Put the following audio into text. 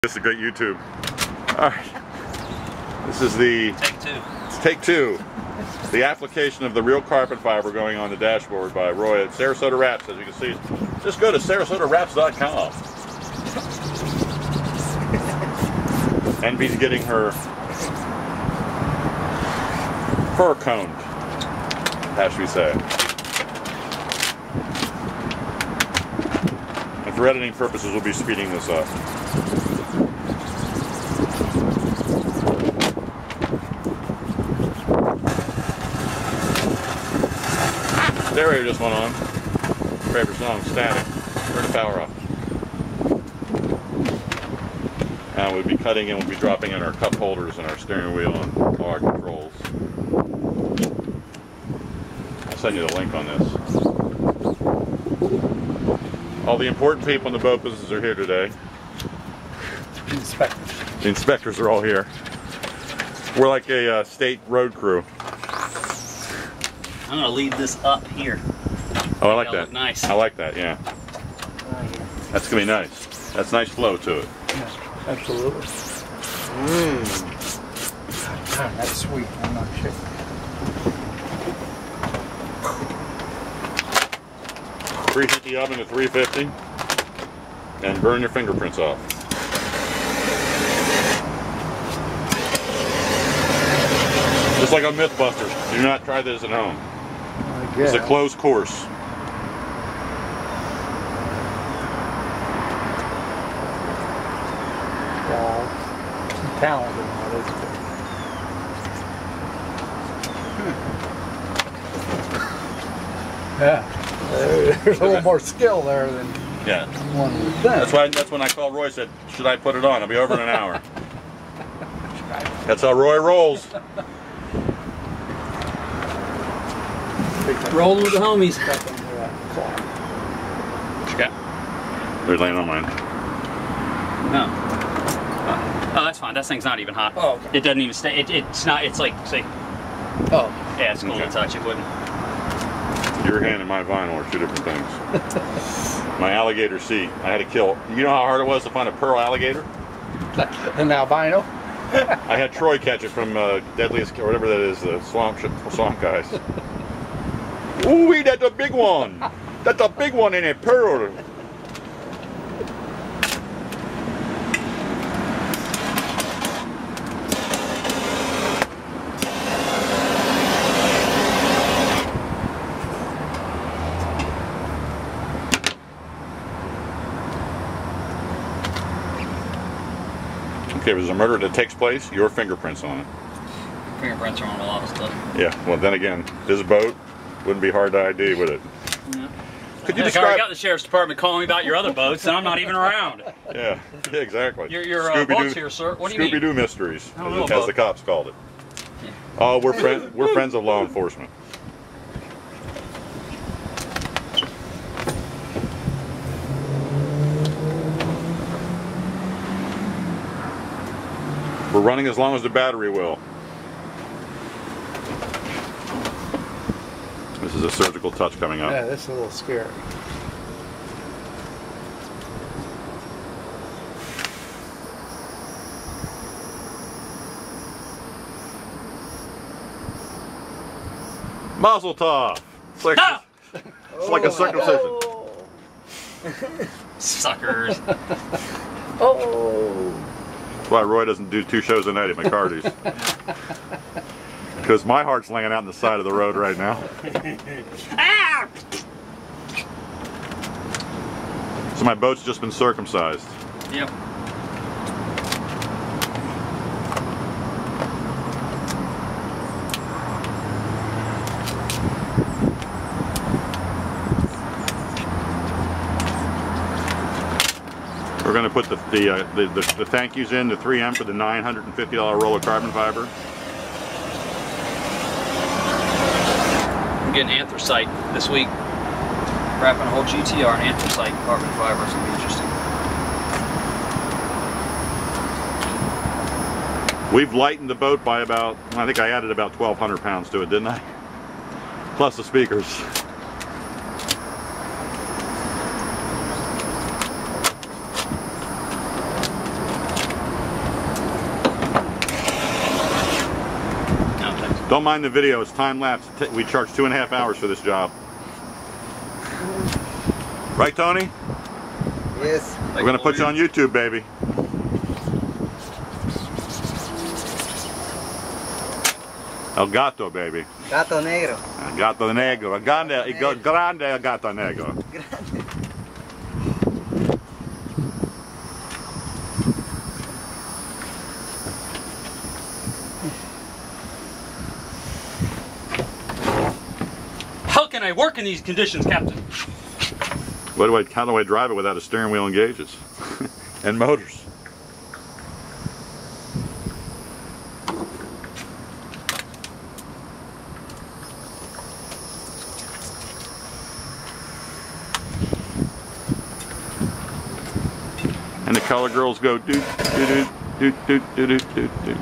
This is a great YouTube. All right. This is the take two. The application of the real carbon fiber going on the dashboard by Roy at Sarasota Wraps. As you can see, just go to sarasotawraps.com. Envy's getting her fur combed, how should we say. And for editing purposes, we'll be speeding this up. Stereo just went on. Favorite song, Static. Turn the power off. And we'll be cutting in, we'll be dropping in our cup holders and our steering wheel and all our controls. I'll send you the link on this. All the important people in the boat business are here today. The inspectors. The inspectors are all here. We're like a state road crew. I'm gonna leave this up here. Oh, I like that. Look nice. I like that, yeah. That's gonna be nice. That's nice flow to it. Yeah, absolutely. God, that's sweet. I'm not sure. Preheat the oven to 350 and burn your fingerprints off. Just like on Mythbusters, do not try this at home. It's a closed course. Wow. Some talent in that, isn't there? Yeah. There's a little more skill there than one would think. That's when I called Roy and said, should I put it on? I'll be over in an hour. That's how Roy rolls. Rolling with the homies. What you got? They're laying on mine. No. Oh, that's fine. That thing's not even hot. Oh, okay. It doesn't even stay. It's not. It's like, see. Oh. Yeah, it's cool to touch. It wouldn't. Your hand and my vinyl are two different things. My alligator seat, I had to kill. You know how hard it was to find a pearl alligator? An albino? I had Troy catch it from Deadliest, or whatever that is, the swamp guys. Ooh, that's a big one. That's a big one in a pearl. Okay, if there's a murder that takes place, your fingerprints on it. Fingerprints are on a lot of stuff. Yeah, well then again, this boat wouldn't be hard to ID, would it? Yeah. Could you I describe? got the sheriff's department calling me about your other boats, and I'm not even around. Yeah, exactly. Your boat's here, sir. What do you mean? Scooby-Doo mysteries, I don't know as the cops called it. Yeah. Oh, we're friends of law enforcement. We're running as long as the battery will. This is a surgical touch coming up. Yeah, this is a little scary. Mazel tov! It's like, it's like a circumcision. Suckers. Oh! That's why Roy doesn't do 2 shows a night at McCarty's. Because my heart's laying out on the side of the road right now. Ah! So my boat's just been circumcised. Yep. We're going to put the thank yous in, the 3M for the $950 roll of carbon fiber. I'm getting anthracite this week. Wrapping a whole GTR in anthracite carbon fiber. It's going to be interesting. We've lightened the boat by about, I think I added about 1,200 pounds to it, didn't I? Plus the speakers. Don't mind the video, it's time lapse. We charge 2.5 hours for this job. Right, Tony? Yes. We're gonna put you on YouTube, baby. El gato, baby. Gato negro. El gato negro. Grande el gato negro. How can I work in these conditions, Captain? How do I drive it without a steering wheel and gauges? And motors? And the color girls go doot doot doot doot doot doot doot doot.